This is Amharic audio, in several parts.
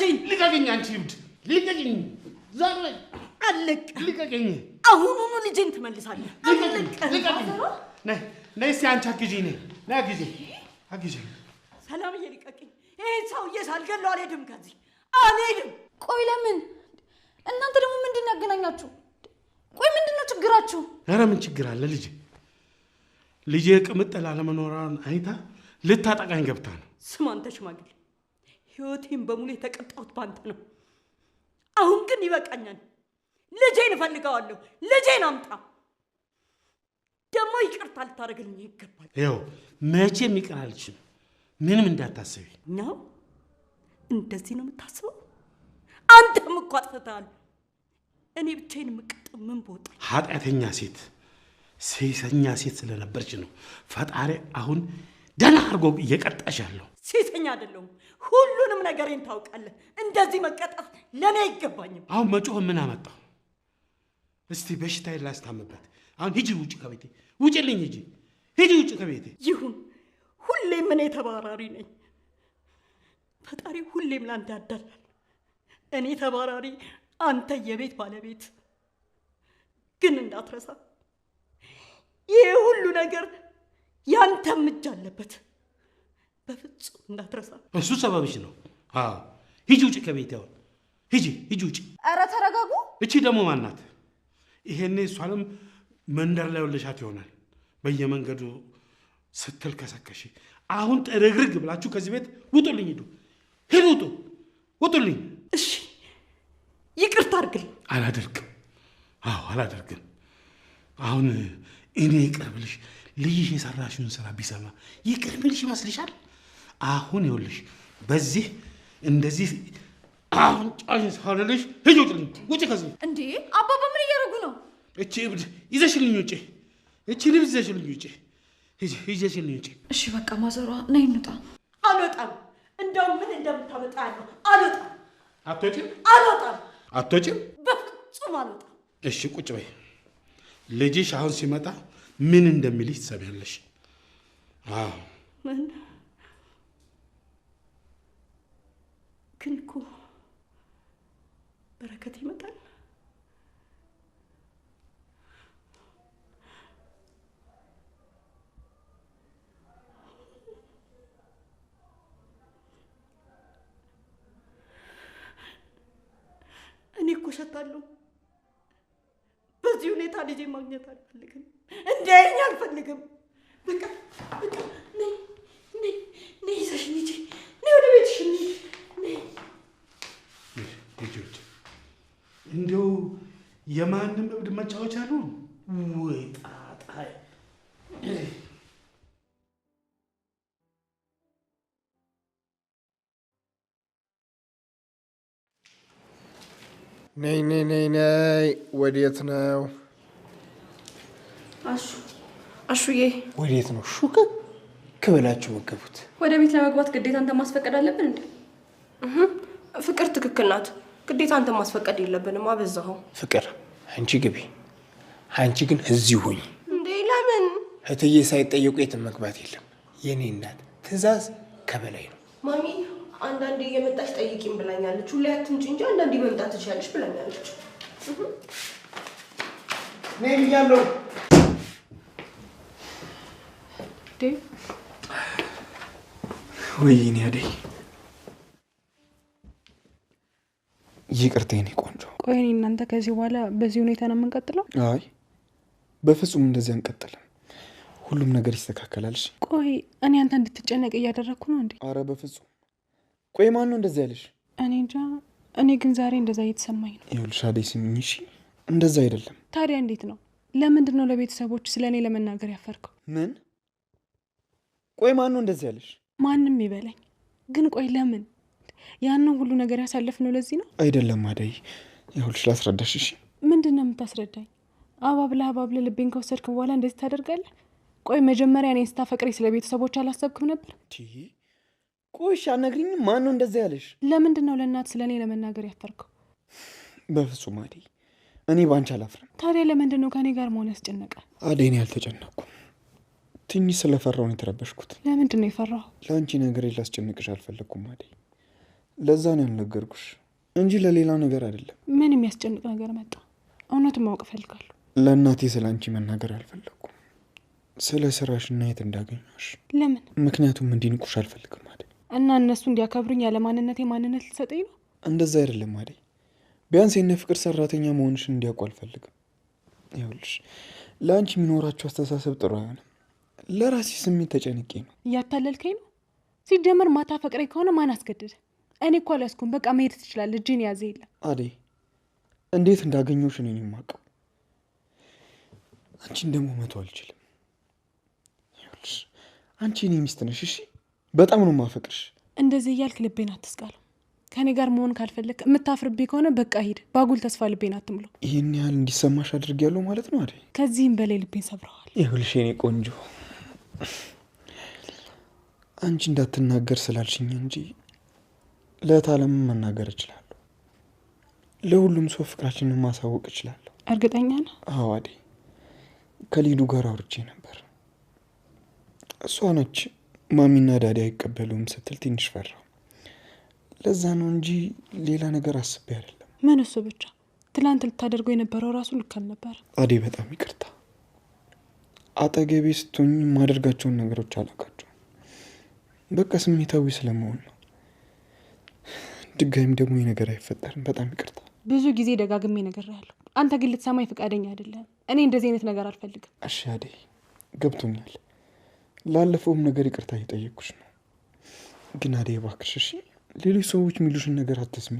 ውሰጂኝ ልቀቅኝ አንቺ ይብድ ልቀቅኝ ዛሬ አለቅ ልቀቅኝ አሁኑኑ ልጄን ትመልሳለህ ልቀቅኝ ነይ እስኪ አንቺ አግዢኝ ነይ አግዢኝ ሰላምዬ ልቀቅኝ ይሄን ሰውዬ ሳልገለው አልሄድም ከዚህ አልሄድም ቆይ ለምን እናንተ ደግሞ ምንድን ያገናኛችሁ ቆይ ምንድነው ችግራችሁ ኧረ ምን ችግር አለ ልጄ ቅምጥል አለመኖሯን አይታ ልታጠቃኝ ገብታ ነው ስማ አንተ ሽማግሌ ህይወቴን በሙሉ የተቀጣሁት ባንተ ነው አሁን ግን ይበቃኛል ልጄን እፈልገዋለሁ ልጄን አምጣ ደግሞ ይቅርታ ልታደርግልኝ ይገባል ይኸው መቼም ይቅር አልችልም ምንም እንዳታስቢ ነው እንደዚህ ነው የምታስበው አንተም እኮ አጥፍተሃል እኔ ብቻዬን የምቀጠው ምን ቦታ ኃጢአተኛ ሴሰኛ ሴት ስለነበርች ነው ፈጣሪ አሁን ደህና አድርጎ እየቀጣሽ ያለው ሴሰኛ አይደለሁም ሁሉንም ነገሬን ታውቃለህ እንደዚህ መቀጣት ለኔ አይገባኝም አሁን መጮህ ምን አመጣው እስቲ በሽታዬን ላስታምበት አሁን ሂጂ ውጪ ከቤቴ ውጪልኝ ሂጂ ውጪ ከቤቴ ይሁን ሁሌም እኔ ተባራሪ ነኝ ፈጣሪ ሁሌም ላንተ ያዳላል እኔ ተባራሪ አንተ የቤት ባለቤት ግን እንዳትረሳ ይሄ ሁሉ ነገር ያንተም እጅ አለበት በፍጹም እንዳትረሳ እሱ ሰበብሽ ነው አዎ ሂጂ ውጪ ከቤቴ አሁን ሂጂ ውጪ ኧረ ተረጋጉ እቺ ደግሞ ማናት ይሄኔ እሷንም መንደር ላይ ወለሻት ይሆናል በየመንገዱ ስትል ከሰከሽ አሁን ጥርግርግ ብላችሁ ከዚህ ቤት ውጡልኝ ውጡልኝ እሺ ይቅርታ አድርግልኝ አላደርግም አሁን እኔ ይቅር ብልሽ ልይሽ የሰራሽውን ስራ ቢሰማ ይቅር ብልሽ ይመስልሻል አሁን ይኸውልሽ በዚህ እንደዚህ አሁን ጫሽ ሳልልሽ ሂጂ ውጪልኝ ውጪ ከዚህ እንዴ አባባ ምን እያደረጉ ነው እቺ እብድ ይዘሽልኝ ውጪ እቺ ልብስ ይዘሽልኝ ውጪ ይዘሽልኝ ውጪ እሺ በቃ ማዘሯ ነይ እንውጣ አልወጣም እንደውም ምን እንደምታመጣ ያለው አልወጣም አትወጪም በፍጹም አልወጣም እሺ ቁጭ በይ ልጅሽ አሁን ሲመጣ ምን እንደሚልሽ ትሰሚያለሽ አዎ ምን ግን እኮ በረከት ይመጣል እኔ እኮ እሸታለሁ በዚህ ሁኔታ ልጄ ማግኘት አልፈልግም እንደኛ አልፈልግም በቃ ነይ ይዘሽኝ ሂጂ ነይ ወደ ቤትሽ ነይ እንደው የማንም እብድ መጫወቻ ነው ወይ ጣጣ ነይ ወዴት ነው አሹዬ ወዴት ነው ሹክ ብላችሁ መገቡት ወደ ቤት ለመግባት ግዴታ አንተ ማስፈቀድ አለብን እንዴ ፍቅር ትክክል ናት ግዴታ አንተ ማስፈቀድ የለብንም አበዛው ፍቅር አንቺ ግቢ አንቺ ግን እዚህ ሁኚ እንዴ ለምን እትዬ ሳይጠየቁ የትም መግባት የለም የኔ እናት ትእዛዝ ከበላይ ነው ማሚ አንዳንዴ እየመጣች ጠይቂኝ ብላኛለች ሁሌ አትምጪ እንጂ አንዳንዴ መምጣት ትችያለሽ ብላኛለች ነይ ብያለሁ ወይኔ አደይ ይቅርታ የኔ ቆንጆ ቆይ እኔ እናንተ ከዚህ በኋላ በዚህ ሁኔታ ነው የምንቀጥለው አይ በፍጹም እንደዚህ አንቀጥልም ሁሉም ነገር ይስተካከላል ቆይ እኔ አንተ እንድትጨነቅ እያደረኩ ነው እንዴ አረ በፍጹም ቆይ ማን ነው እንደዚህ ያለሽ እኔ እንጃ እኔ ግን ዛሬ እንደዛ እየተሰማኝ ነው ይኸውልሽ አደይ ስሚኝ እሺ እንደዛ አይደለም ታዲያ እንዴት ነው ለምንድን ነው ለቤተሰቦች ስለኔ ለመናገር ያፈርከው ምን ቆይ ማን ነው እንደዚህ ያለሽ ማንም ይበለኝ ግን ቆይ ለምን ያንን ሁሉ ነገር ያሳለፍነው ለዚህ ነው አይደለም አደይ ይኸውልሽ ላስረዳሽ እሺ ምንድነው የምታስረዳኝ አባብላ ልቤን ከወሰድክ በኋላ እንደዚህ ታደርጋለህ ቆይ መጀመሪያ እኔን ስታፈቅሪ ስለ ቤተሰቦች አላሰብክም ነበር ቆይ አነግሪኝ ማን ነው እንደዚህ ያለሽ ለምንድን ነው ለእናት ስለኔ ለመናገር ያፈርከው በፍጹም አደይ እኔ ባንቺ አላፍርም ታዲያ ለምንድን ነው ከኔ ጋር መሆን ያስጨነቀ አደይ እኔ አልተጨነቅኩም ትንሽ ስለፈራው ነው የተረበሽኩት ለምንድን ነው የፈራው ለአንቺ ነገር ላስጨንቅሽ አልፈለኩም አደይ ለዛ ነው ያልነገርኩሽ እንጂ ለሌላ ነገር አይደለም። ምን የሚያስጨንቅ ነገር መጣ? እውነቱን ማወቅ እፈልጋለሁ። ለእናቴ ስለ አንቺ መናገር አልፈለኩም፣ ስለ ስራሽና የት እንዳገኘሽ። ለምን? ምክንያቱም እንዲንቁሽ አልፈልግም አደይ። እና እነሱ እንዲያከብሩኝ ያለ ማንነቴ ማንነት ልትሰጠኝ ነው? እንደዛ አይደለም አደይ። ቢያንስ የነ ፍቅር ሰራተኛ መሆንሽን እንዲያውቁ አልፈልግም። ይኸውልሽ ለአንቺ የሚኖራቸው አስተሳሰብ ጥሩ አይሆንም። ለራሴ ስሜት ተጨንቄ ነው። እያታለልከኝ ነው። ሲጀመር ማታ ፈቅረኝ ከሆነ ማን አስገድደ? እኔ እኮ አልያዝኩም። በቃ መሄድ ትችላለህ። እጅን ያዘ የለም። አደይ እንዴት እንዳገኘሁሽ እኔን የማውቀው። አንቺን ደግሞ መተው አልችልም። ይኸውልሽ አንቺ እኔ ሚስት ነሽ። እሺ በጣም ነው የማፈቅርሽ። እንደዚህ እያልክ ልቤን አትስቃለሁ። ከኔ ጋር መሆን ካልፈለግ የምታፍርብኝ ከሆነ በቃ ሂድ። ባጉል ተስፋ ልቤን አትምሎ። ይህን ያህል እንዲሰማሽ አድርጌያለሁ ማለት ነው አደይ? ከዚህም በላይ ልቤን ሰብረዋል። ይኸውልሽ የኔ ቆንጆ አንቺ እንዳትናገር ስላልሽኝ እንጂ ለታለም መናገር እችላለሁ። ለሁሉም ሰው ፍቅራችንን ማሳወቅ እችላለሁ። እርግጠኛ ነህ? አዎ አደይ፣ ከሊዱ ጋር አውርቼ ነበር። እሷ ነች ማሚና ዳዲ አይቀበሉም ስትል ትንሽ ፈራው። ለዛ ነው እንጂ ሌላ ነገር አስቤ አይደለም። ምን እሱ ብቻ? ትላንት ልታደርገው የነበረው ራሱ ልክ አልነበረ። አደይ በጣም ይቅርታ። አጠገቤ ስትሆኝ የማደርጋቸውን ነገሮች አላውቃቸውም። በቃ ስሜታዊ ስለመሆን ነው። ድጋሚም ደግሞ ይህ ነገር አይፈጠርም። በጣም ይቅርታ። ብዙ ጊዜ ደጋግሜ ነግሬሃለሁ። አንተ ግን ልትሰማኝ ፈቃደኛ አይደለም። እኔ እንደዚህ አይነት ነገር አልፈልግም። እሺ አደይ ገብቶኛል። ላለፈውም ነገር ይቅርታ እየጠየቅኩሽ ነው። ግን አደይ እባክሽ እሺ፣ ሌሎች ሰዎች የሚሉሽን ነገር አትስሚ።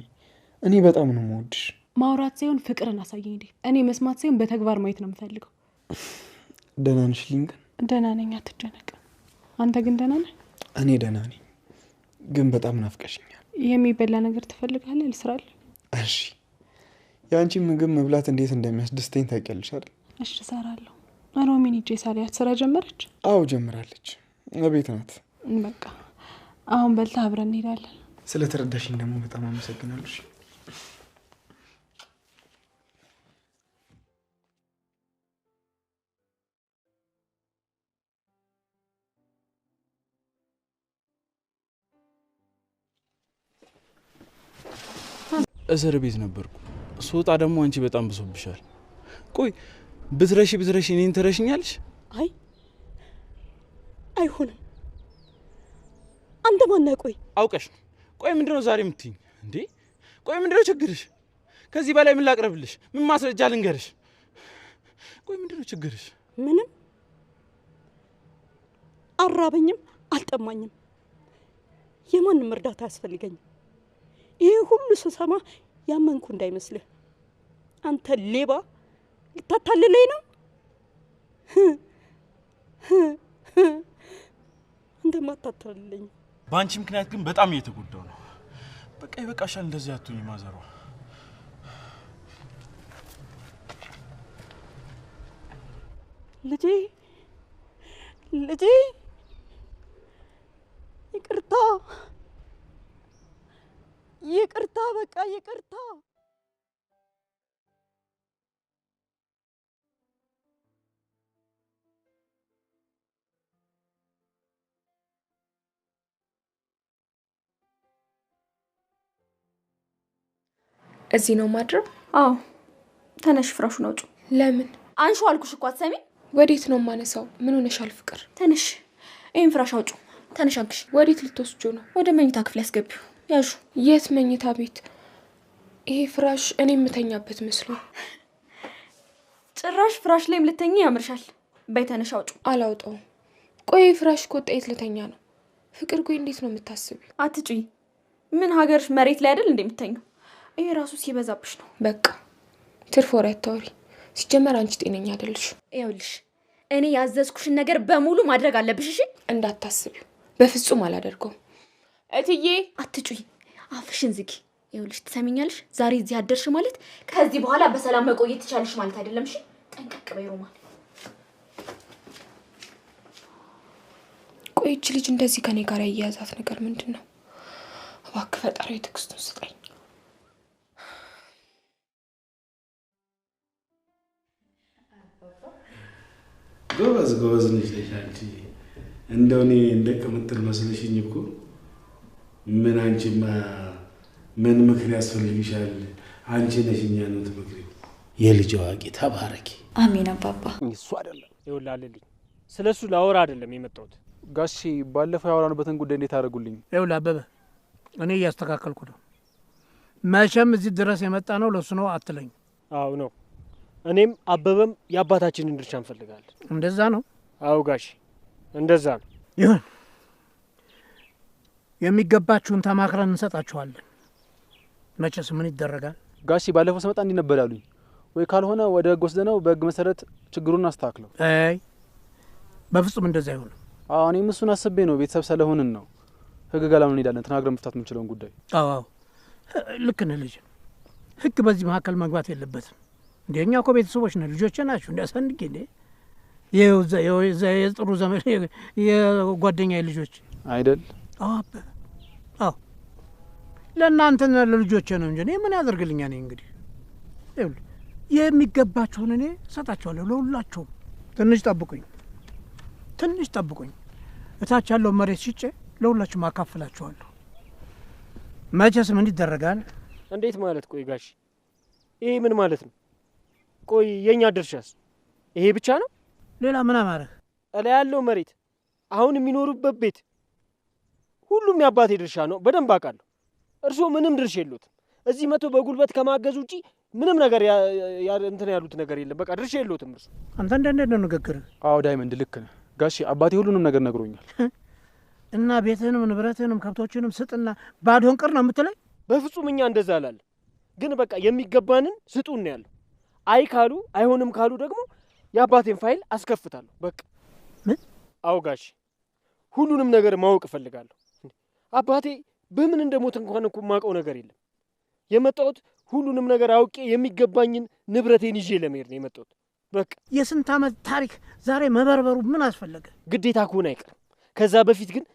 እኔ በጣም ነው የምወድሽ። ማውራት ሳይሆን ፍቅርን አሳየኝ። እኔ መስማት ሳይሆን በተግባር ማየት ነው የምፈልገው። ደህና ነሽ ሊንገን? ደህና ነኝ፣ አትጨነቅ። አንተ ግን ደህና ነህ? እኔ ደህና ነኝ፣ ግን በጣም ናፍቀሽኛል። የሚበላ ነገር ትፈልጋለህ? ልስራለህ? እሺ፣ የአንቺ ምግብ መብላት እንዴት እንደሚያስደስተኝ ታውቂያለሽ አይደል? እሺ እሰራለሁ። ሮሚን ሂጄ ሳልያት ስራ ጀመረች? አዎ ጀምራለች፣ እቤት ናት። በቃ አሁን በልታ አብረን እንሄዳለን። ስለተረዳሽኝ ደግሞ በጣም አመሰግናለሁ። እስር ቤት ነበርኩ። ስወጣ ደግሞ አንቺ በጣም ብሶብሻል። ቆይ ብትረሺ እኔን ትረሽኛለሽ? አይ አይሆንም። አንተ ማነህ? ቆይ አውቀሽ ነው? ቆይ ምንድነው ዛሬ የምትይኝ እንዴ? ቆይ ምንድነው ችግርሽ? ከዚህ በላይ ምን ላቅርብልሽ? ምን ማስረጃ ልንገርሽ? ቆይ ምንድነው ችግርሽ? ምንም አራበኝም አልጠማኝም። የማንም እርዳታ አያስፈልገኝም። ይህ ሁሉ ስሰማ ያመንኩ እንዳይመስልህ። አንተ ሌባ፣ ልታታልለኝ ነው? አንተማ አታታልለኝ። በአንቺ ምክንያት ግን በጣም እየተጎዳው ነው። በቃ ይበቃሻል። እንደዚህ አትሁኝ ማዘሯ። ልጄ ይቅርታ፣ በቃ ይቅርታ። እዚህ ነው ማድረው? አዎ ተነሽ፣ ፍራሹን አውጪ። ለምን? አንሹ አልኩሽ እኮ አትሰሚ። ወዴት ነው ማነሳው? ምን ሆነሻል ፍቅር? ተነሽ፣ ይሄን ፍራሽ አውጪ። ተነሽ አንግሽ። ወዴት ልትወስጁ ነው? ወደ መኝታ ክፍል ያስገቢው። ያዡ። የት መኝታ ቤት? ይሄ ፍራሽ እኔ የምተኛበት መስሎ። ጭራሽ ፍራሽ ላይም ልተኛ ያምርሻል። በይ ተነሽ አውጪ። አላውጣውም። ቆይ ፍራሽ እኮ ጤት ልተኛ ነው ፍቅር። ቆይ እንዴት ነው የምታስቢው? አትጩይ። ምን ሀገርሽ መሬት ላይ አይደል እንደምትተኛው? ይሄ ራሱ ሲበዛብሽ ነው። በቃ ትርፍ ወሬ አታውሪ። ሲጀመር አንቺ ጤነኛ አይደልሽ። ይኸውልሽ እኔ ያዘዝኩሽን ነገር በሙሉ ማድረግ አለብሽ። እሺ? እንዳታስቢው፣ በፍጹም አላደርገውም። እትዬ አትጩይ፣ አፍሽን ዝጊ። ይኸውልሽ ትሰሚኛለሽ? ዛሬ እዚህ አደርሽ ማለት ከዚህ በኋላ በሰላም መቆየት ትቻለሽ ማለት አይደለም። እሺ? ጠንቀቅ በይ ሮማን። ቆይ ይህች ልጅ እንደዚህ ከኔ ጋር ያያያዛት ነገር ምንድን ነው? እባክህ ፈጣሪ ትዕግስቱን ስጠኝ። ጎበዝ ነሽ አንቺ። እንደው እኔ እንደ ቅምጥል መስለሽኝ እኮ። ምን አንቺማ ምን ምክር ያስፈልግሻል? አንቺ ነሽ እኛን ነው ትመክሪው። የልጅ አዋቂ ተባረኪ። አሜን አባባ። እሱ አይደለም ይውላልልኝ። ስለሱ ላወራ አይደለም የመጣሁት። ጋሺ ባለፈው ያወራንበትን ጉዳይ እንዴት አደረጉልኝ? ይኸውልህ አበበ፣ እኔ እያስተካከልኩ ነው። መቼም እዚህ ድረስ የመጣ ነው ለሱ ነው አትለኝ። አዎ ነው። እኔም አበበም የአባታችንን ድርሻ እንፈልጋለን። እንደዛ ነው? አዎ ጋሺ እንደዛ ነው። ይሁን፣ የሚገባችሁን ተማክረን እንሰጣችኋለን። መቼስ ምን ይደረጋል። ጋሺ ባለፈው ስመጣ እንዲህ ነበር ያሉኝ። ወይ ካልሆነ ወደ ህግ ወስደነው በህግ መሰረት ችግሩን አስተካክለው። አይ በፍጹም እንደዛ አይሆንም። አዎ እኔም እሱን አስቤ ነው። ቤተሰብ ስለሆንን ነው ህግ ጋር ለምን እንሄዳለን? ተናግረን መፍታት የምንችለውን ጉዳይ። አዎ ልክ ነህ ልጅ። ህግ በዚህ መካከል መግባት የለበትም። እንደ እኛ እኮ ቤተሰቦች ነን፣ ልጆቼ ናችሁ። እንዲያሳንግ እንዴ የጥሩ ዘመን የጓደኛ ልጆች አይደል? አዎ አዎ ለእናንተ ለልጆቼ ነው እንጂ እኔ ምን ያደርግልኛል? እኔ እንግዲህ ይኸውልህ የሚገባችሁን እኔ እሰጣችኋለሁ ለሁላችሁም። ትንሽ ጠብቁኝ። እታች ያለው መሬት ሽጬ ለሁላችሁም አካፍላችኋለሁ። መቼስ ምን ይደረጋል? እንዴት ማለት? ቆይ ጋሽ ይሄ ምን ማለት ነው? ቆይ የኛ ድርሻስ ይሄ ብቻ ነው? ሌላ ምን አማረህ? እላ ያለው መሬት፣ አሁን የሚኖሩበት ቤት ሁሉም የአባቴ ድርሻ ነው። በደንብ አውቃለሁ። እርስዎ ምንም ድርሻ የሉትም። እዚህ መቶ በጉልበት ከማገዝ ውጪ ምንም ነገር እንትን ያሉት ነገር የለም። በቃ ድርሻ የሉትም እርሱ። አንተ እንዴት ነው ንግግርህ? አዎ ዳይመንድ ልክ ነህ ጋሺ። አባቴ ሁሉንም ነገር ነግሮኛል። እና ቤትህንም ንብረትህንም ከብቶችንም ስጥና ባዶን ቅር ነው የምትለኝ? በፍጹም እኛ እንደዛ አላለን። ግን በቃ የሚገባንን ስጡን ነው ያለው። አይ ካሉ አይሆንም ካሉ ደግሞ የአባቴን ፋይል አስከፍታለሁ። በቃ ምን? አዎ ጋሺ፣ ሁሉንም ነገር ማወቅ እፈልጋለሁ። አባቴ በምን እንደሞት እንኳን እኮ የማውቀው ነገር የለም። የመጣሁት ሁሉንም ነገር አውቄ የሚገባኝን ንብረቴን ይዤ ለመሄድ ነው የመጣሁት። በቃ የስንት ዓመት ታሪክ ዛሬ መበርበሩ ምን አስፈለገ? ግዴታ ከሆነ አይቀርም። ከዛ በፊት ግን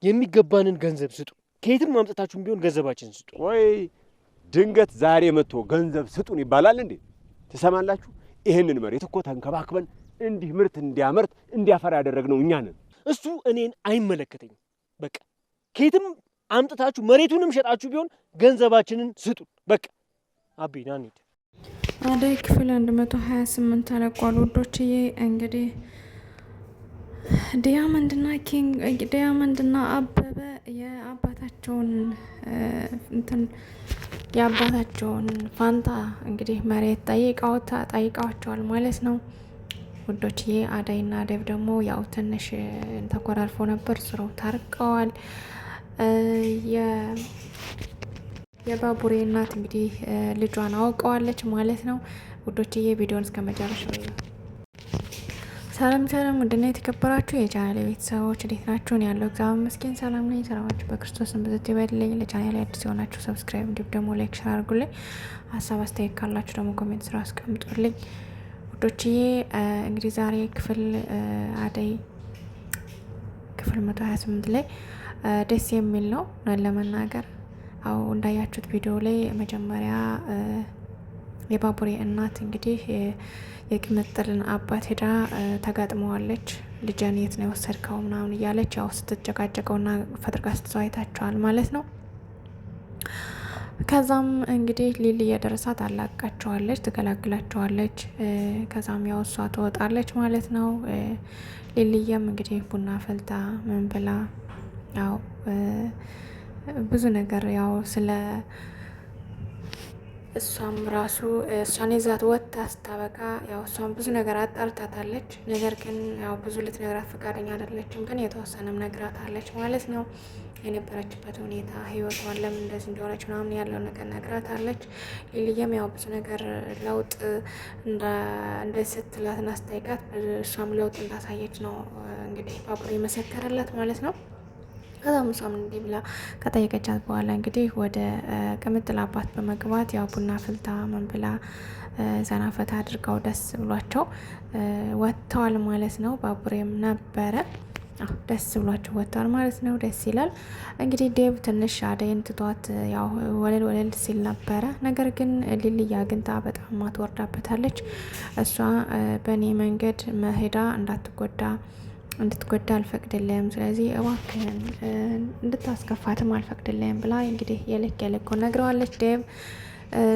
የሚገባንን ገንዘብ ስጡ። ከየትም ማምጣታችሁም ቢሆን ገንዘባችን ስጡ። ወይ ድንገት ዛሬ መጥቶ ገንዘብ ስጡን ይባላል እንዴ? ትሰማላችሁ? ይህንን መሬት እኮ ተንከባክበን እንዲህ ምርት እንዲያመርት እንዲያፈራ ያደረግነው እኛ ነን። እሱ እኔን አይመለከተኝም። በቃ ከየትም አምጥታችሁ መሬቱንም ሸጣችሁ ቢሆን ገንዘባችንን ስጡን። በቃ አቤ ና እንሂድ። አደይ ክፍል 128 ተለቋል ውዶችዬ። እንግዲህ ዲያመንድና አበበ የአባታቸውን ፋንታ እንግዲህ መሬት ጠይቀዋቸዋል ማለት ነው ውዶችዬ። አደይና ደብ ደግሞ ያው ትንሽ ተኮራርፎ ነበር፣ ስራው ታርቀዋል። የባቡሬ እናት እንግዲህ ልጇን አውቀዋለች ማለት ነው ውዶችዬ። ቪዲዮን እስከ መጨረሻው ሰላም ውድና የተከበራችሁ የቻናሌ ቤተሰቦች እንዴት ናችሁን? ያለው እግዚአብሔር ይመስገን ሰላም ነኝ። ሰላማችሁ በክርስቶስ ብዝት ይበልልኝ። ለቻናሌ አዲስ የሆናችሁ ሰብስክራይብ እንዲሁም ደግሞ ላይክ ሸር አድርጉልኝ። ሀሳብ አስተያየት ካላችሁ ደግሞ ኮሜንት ስራ አስቀምጡልኝ ውዶችዬ። እንግዲህ ዛሬ አደይ ክፍል 128 ላይ ደስ የሚል ነው ለመናገር። አው እንዳያችሁት ቪዲዮ ላይ መጀመሪያ የባቡሬ እናት እንግዲህ የቅምጥልን አባት ሄዳ ተጋጥመዋለች። ልጅን የት ነው የወሰድከው ምናምን እያለች ያው ስትጨቃጨቀውና ፈጥርቃ ስትዘው አይታችኋል ማለት ነው። ከዛም እንግዲህ ሊሊ እየደረሳት አላቃቸዋለች፣ ትገላግላቸዋለች። ከዛም ያው እሷ ትወጣለች ማለት ነው። ሊሊየም እንግዲህ ቡና ፈልታ ምን ብላ ያው ብዙ ነገር ያው ስለ እሷም ራሱ እሷን ይዛት ወጥታ ስታበቃ ያው እሷም ብዙ ነገር አጣርታታለች። ነገር ግን ያው ብዙ ልትነግራት ፈቃደኛ አይደለችም። ግን የተወሰነም ነግራታለች ማለት ነው። የነበረችበት ሁኔታ ህይወቷን ለምን እንደዚህ እንደሆነች ምናምን ያለው ነገር ነግራታለች። ሊሊየም ያው ብዙ ነገር ለውጥ እንደዚህ ስትላትና ስታይቃት እሷም ለውጥ እንዳሳየች ነው እንግዲህ ባቡሬ የመሰከረላት ማለት ነው። ከዛም እሷም እንዲህ ብላ ከጠየቀቻት በኋላ እንግዲህ ወደ ቅምጥል አባት በመግባት ያው ቡና ፍልታ ምን ብላ ዘና ፈታ አድርገው ደስ ብሏቸው ወጥተዋል ማለት ነው። ባቡሬም ነበረ ደስ ብሏቸው ወጥተዋል ማለት ነው። ደስ ይላል። እንግዲህ ዴቭ ትንሽ አደይን ትቷት ያው ወለል ሲል ነበረ። ነገር ግን ሊሊ አግኝታ በጣም ትወርዳበታለች። እሷ በእኔ መንገድ መሄዳ እንዳትጎዳ እንድትጎዳ አልፈቅድልህም። ስለዚህ እባክህን እንድታስከፋትም አልፈቅድልህም ብላ እንግዲህ የልክ የልኩን ነግረዋለች።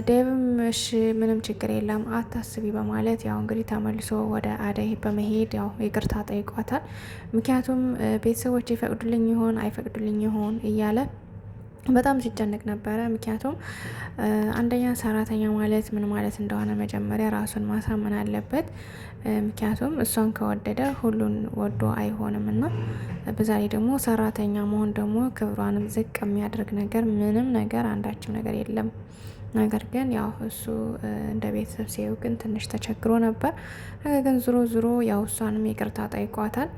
ዴቭም እሺ ምንም ችግር የለም አታስቢ በማለት ያው እንግዲህ ተመልሶ ወደ አደይ በመሄድ ያው ይቅርታ ጠይቋታል። ምክንያቱም ቤተሰቦች ይፈቅዱልኝ ይሆን አይፈቅዱልኝ ይሆን እያለ በጣም ሲጨነቅ ነበረ። ምክንያቱም አንደኛ ሰራተኛ ማለት ምን ማለት እንደሆነ መጀመሪያ ራሱን ማሳመን አለበት። ምክንያቱም እሷን ከወደደ ሁሉን ወዶ አይሆንም እና በዛ ላይ ደግሞ ሰራተኛ መሆን ደግሞ ክብሯንም ዝቅ የሚያደርግ ነገር ምንም ነገር አንዳችም ነገር የለም። ነገር ግን ያው እሱ እንደ ቤተሰብ ሲየው ግን ትንሽ ተቸግሮ ነበር። ነገር ግን ዙሮ ያው እሷንም ይቅርታ ጠይቋታል።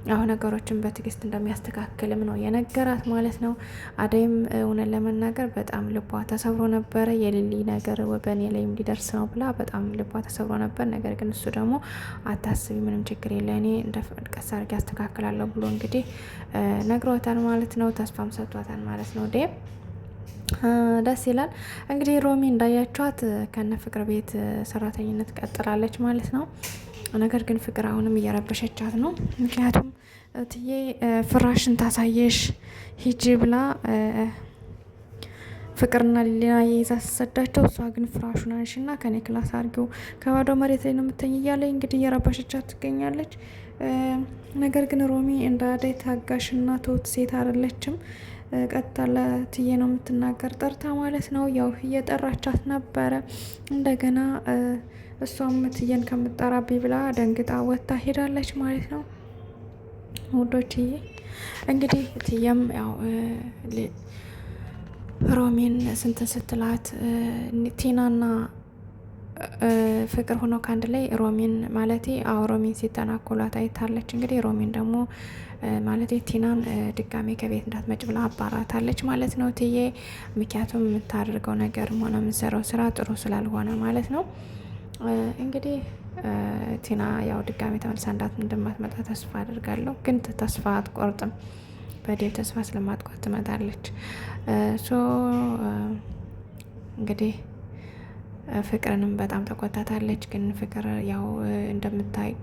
አሁን ነገሮችን በትዕግስት እንደሚያስተካክልም ነው የነገራት ማለት ነው። አደይም እውነት ለመናገር በጣም ልቧ ተሰብሮ ነበረ። የሊሊ ነገር በእኔ ላይም ሊደርስ ነው ብላ በጣም ልቧ ተሰብሮ ነበር። ነገር ግን እሱ ደግሞ አታስቢ፣ ምንም ችግር የለ፣ እኔ እንደ ቀስ አድርጌ አስተካክላለሁ ብሎ እንግዲህ ነግሯታል ማለት ነው። ተስፋም ሰጥቷታል ማለት ነው። ዴቭ ደስ ይላል። እንግዲህ ሮሚ እንዳያቸዋት ከነ ፍቅር ቤት ሰራተኝነት ቀጥላለች ማለት ነው። ነገር ግን ፍቅር አሁንም እየረበሸቻት ነው። ምክንያቱም እትዬ ፍራሽን ታሳየሽ ሂጂ ብላ ፍቅርና ሊና የይዛ ስሰዳቸው፣ እሷ ግን ፍራሹን አንሽና ከኔ ክላስ አድርጊው ከባዶ መሬት ላይ ነው የምተኝ እያለ እንግዲህ እየረበሸቻት ትገኛለች። ነገር ግን ሮሚ እንደ አደይ ታጋሽና ትሁት ሴት አይደለችም። ቀጥታ ለትዬ ነው የምትናገር ጠርታ ማለት ነው። ያው እየጠራቻት ነበረ። እንደገና እሷም ትዬን ከምጠራብኝ ብላ ደንግጣ ወጥታ ሄዳለች ማለት ነው። ውዶችዬ እንግዲህ ትዬም ያው ሮሚን ስንትን ስትላት ቲናና ፍቅር ሆኖ ከአንድ ላይ ሮሚን ማለቴ ሮሚን ሲተናኮላት አይታለች። እንግዲህ ሮሚን ደግሞ ማለቴ ቲናን ድጋሜ ከቤት እንዳትመጭ ብላ አባራታለች ማለት ነው ትዬ። ምክንያቱም የምታደርገው ነገር ሆነ የምትሰራው ስራ ጥሩ ስላልሆነ ማለት ነው። እንግዲህ ቲና ያው ድጋሜ ተመልሳ እንደማትመጣ ተስፋ አድርጋለሁ። ግን ተስፋ አትቆርጥም። በዴቭ ተስፋ ስለማትቆርጥ ትመጣለች። እንግዲህ ፍቅርንም በጣም ተቆጣታለች። ግን ፍቅር ያው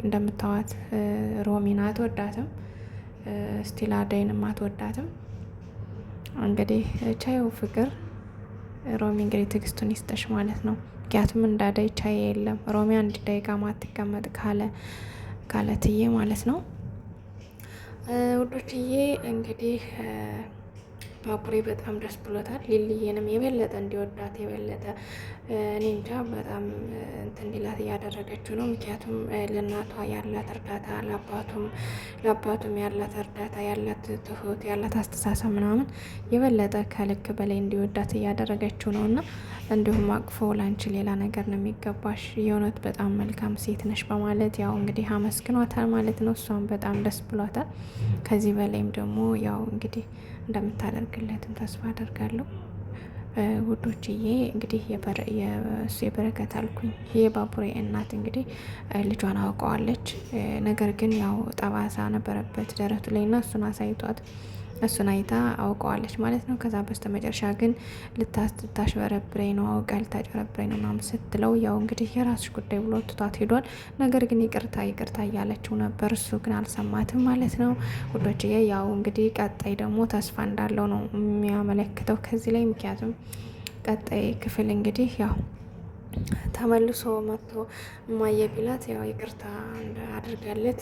እንደምታዋት ሮሚን አትወዳትም። ስቲል አደይንም አትወዳትም። እንግዲህ ቻዩ ፍቅር ሮሚ እንግዲህ ትዕግስቱን ይስጠሽ ማለት ነው። ምክንያቱም እንዳደይ ቻይ የለም። ሮሚ አንድ ደቂቃ ማትቀመጥ ካለ ትዬ ማለት ነው። ውዶችዬ እንግዲህ ባቡሬ በጣም ደስ ብሎታል። ሊልዬንም የበለጠ እንዲወዳት የበለጠ እኔ እንጃ በጣም እንትን እንዲላት እያደረገችው ነው። ምክንያቱም ለእናቷ ያላት እርዳታ ለአባቱም ያላት እርዳታ ያላት ትሁት ያላት አስተሳሰብ ምናምን የበለጠ ከልክ በላይ እንዲወዳት እያደረገችው ነው። እና እንዲሁም አቅፎ ላንቺ ሌላ ነገር ነው የሚገባሽ፣ የእውነት በጣም መልካም ሴት ነሽ በማለት ያው እንግዲህ አመስግኗታል ማለት ነው። እሷም በጣም ደስ ብሏታል። ከዚህ በላይም ደግሞ ያው እንግዲህ እንደምታደርግለትም ተስፋ አደርጋለሁ። ውዶችዬ እንግዲህ የበረከት አልኩኝ የባቡሬ እናት እንግዲህ ልጇን አውቀዋለች። ነገር ግን ያው ጠባሳ ነበረበት ደረቱ ላይ እና እሱን አይታ አውቀዋለች ማለት ነው። ከዛ በስተመጨረሻ ግን ልታሽበረብረኝ ነው አውቃ ልታጭበረብረኝ ነው ምናምን ስትለው ያው እንግዲህ የራስሽ ጉዳይ ብሎ ትቷት ሄዷል። ነገር ግን ይቅርታ እያለችው ነበር። እሱ ግን አልሰማትም ማለት ነው። ውዶችዬ ያው እንግዲህ ቀጣይ ደግሞ ተስፋ እንዳለው ነው የሚያመለክተው ከዚህ ላይ። ምክንያቱም ቀጣይ ክፍል እንግዲህ ያው ተመልሶ መጥቶ እማዬ ቢላት ያው ይቅርታ አድርጋለት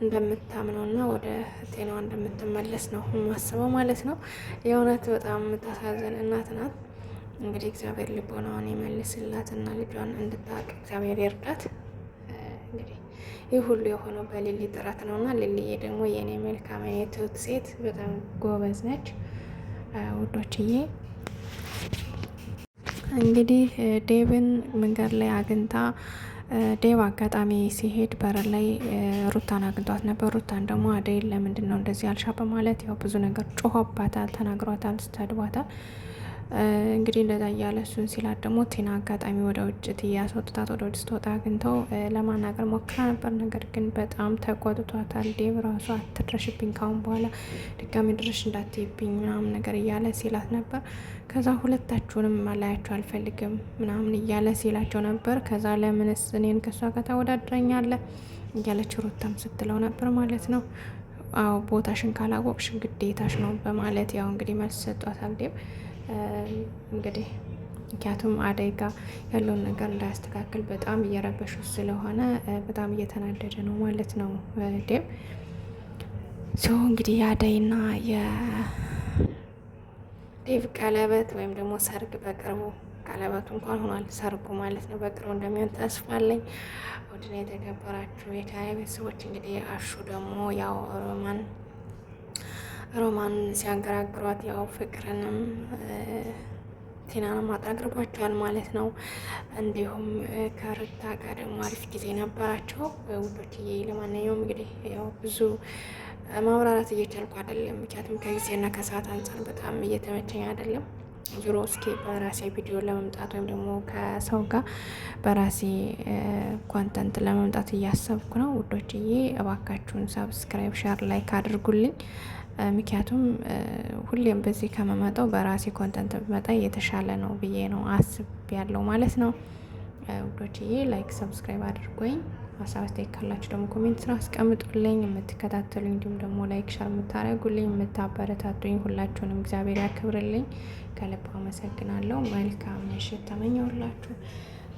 እንደምታምነውና ወደ ጤናዋ እንደምትመለስ ነው የማስበው ማለት ነው። የእውነት በጣም የምታሳዝን እናት ናት። እንግዲህ እግዚአብሔር ልቦናዋን ይመልስላትና ልጇን እንድታውቅ እግዚአብሔር ይርዳት። እንግዲህ ይህ ሁሉ የሆነው በሊሊ ጥረት ነው እና ሊሊዬ ደግሞ የእኔ መልካም ትሁት ሴት በጣም ጎበዝ ነች። ውዶችዬ እንግዲህ ዴቭን መንገድ ላይ አግኝታ ዴቭ አጋጣሚ ሲሄድ በር ላይ ሩታን አግኝቷት ነበር። ሩታን ደግሞ አደይን ለምንድን ነው እንደዚህ አልሻ በማለት ያው ብዙ ነገር ጮሆባታል፣ ተናግሯታል፣ ስተድቧታል። እንግዲህ እንደዛ እያለ እሱን ሲላት ደግሞ ቲና አጋጣሚ ወደ ውጭ እያስወጥታት ወደ ውጭ ስትወጣ አግኝተው ለማናገር ሞክራ ነበር። ነገር ግን በጣም ተቆጥቷታል። ዴቭ ራሱ አትድረሽብኝ፣ ካሁን በኋላ ድጋሚ ድረሽ እንዳትይብኝ ምናምን ነገር እያለ ሲላት ነበር። ከዛ ሁለታችሁንም ማላያቸው አልፈልግም ምናምን እያለ ሲላቸው ነበር። ከዛ ለምንስ እኔን ከሷ ጋር ታወዳድረኛለህ እያለች ሩታም ስትለው ነበር ማለት ነው። አዎ ቦታሽን ካላወቅሽ ግዴታሽ ነው በማለት ያው እንግዲህ መልስ ሰጧታል ዴቭ። እንግዲህ ምክንያቱም አደይ ጋ ያለውን ነገር እንዳያስተካክል በጣም እየረበሹ ስለሆነ በጣም እየተናደደ ነው ማለት ነው ዴቭ። እንግዲህ የአደይና የዴቭ ቀለበት ወይም ደግሞ ሰርግ በቅርቡ ቀለበቱ እንኳን ሆኗል፣ ሰርጉ ማለት ነው በቅርቡ እንደሚሆን ተስፋ አለኝ። ወድና የተከበራችሁ የቻናሌ ቤተሰቦች እንግዲህ አሹ ደግሞ ያው ሮማን ሲያንገራግሯት ያው ፍቅርንም ቲናንም አጣግርቧቸዋል ማለት ነው። እንዲሁም ከሩታ ጋር ደግሞ አሪፍ ጊዜ ነበራቸው ውዶችዬ። ለማንኛውም እንግዲህ ያው ብዙ ማብራራት እየቻልኩ አይደለም፣ ምክንያቱም ከጊዜና ከሰዓት አንጻር በጣም እየተመቸኝ አይደለም። ዙሮ እስኪ በራሴ ቪዲዮ ለመምጣት ወይም ደግሞ ከሰው ጋር በራሴ ኮንተንት ለመምጣት እያሰብኩ ነው ውዶችዬ። እባካችሁን ሳብስክራይብ፣ ሸር፣ ላይክ አድርጉልኝ። ምክንያቱም ሁሌም በዚህ ከመመጣው በራሴ ኮንተንት ብመጣ የተሻለ ነው ብዬ ነው አስብ ያለው ማለት ነው ውዶችዬ። ላይክ ሰብስክራይብ አድርጎኝ ሀሳብ አስተያየት ካላችሁ ደግሞ ኮሜንት ስራ አስቀምጡልኝ። የምትከታተሉኝ እንዲሁም ደግሞ ላይክ ሸር የምታደርጉልኝ የምታበረታቱኝ ሁላችሁንም እግዚአብሔር ያክብርልኝ። ከልብ አመሰግናለሁ። መልካም ምሽት ተመኘሁላችሁ።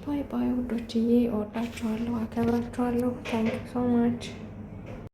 ባይ ባይ ውዶችዬ። እወዳችኋለሁ፣ አከብራችኋለሁ። ታንክ ሶ ማች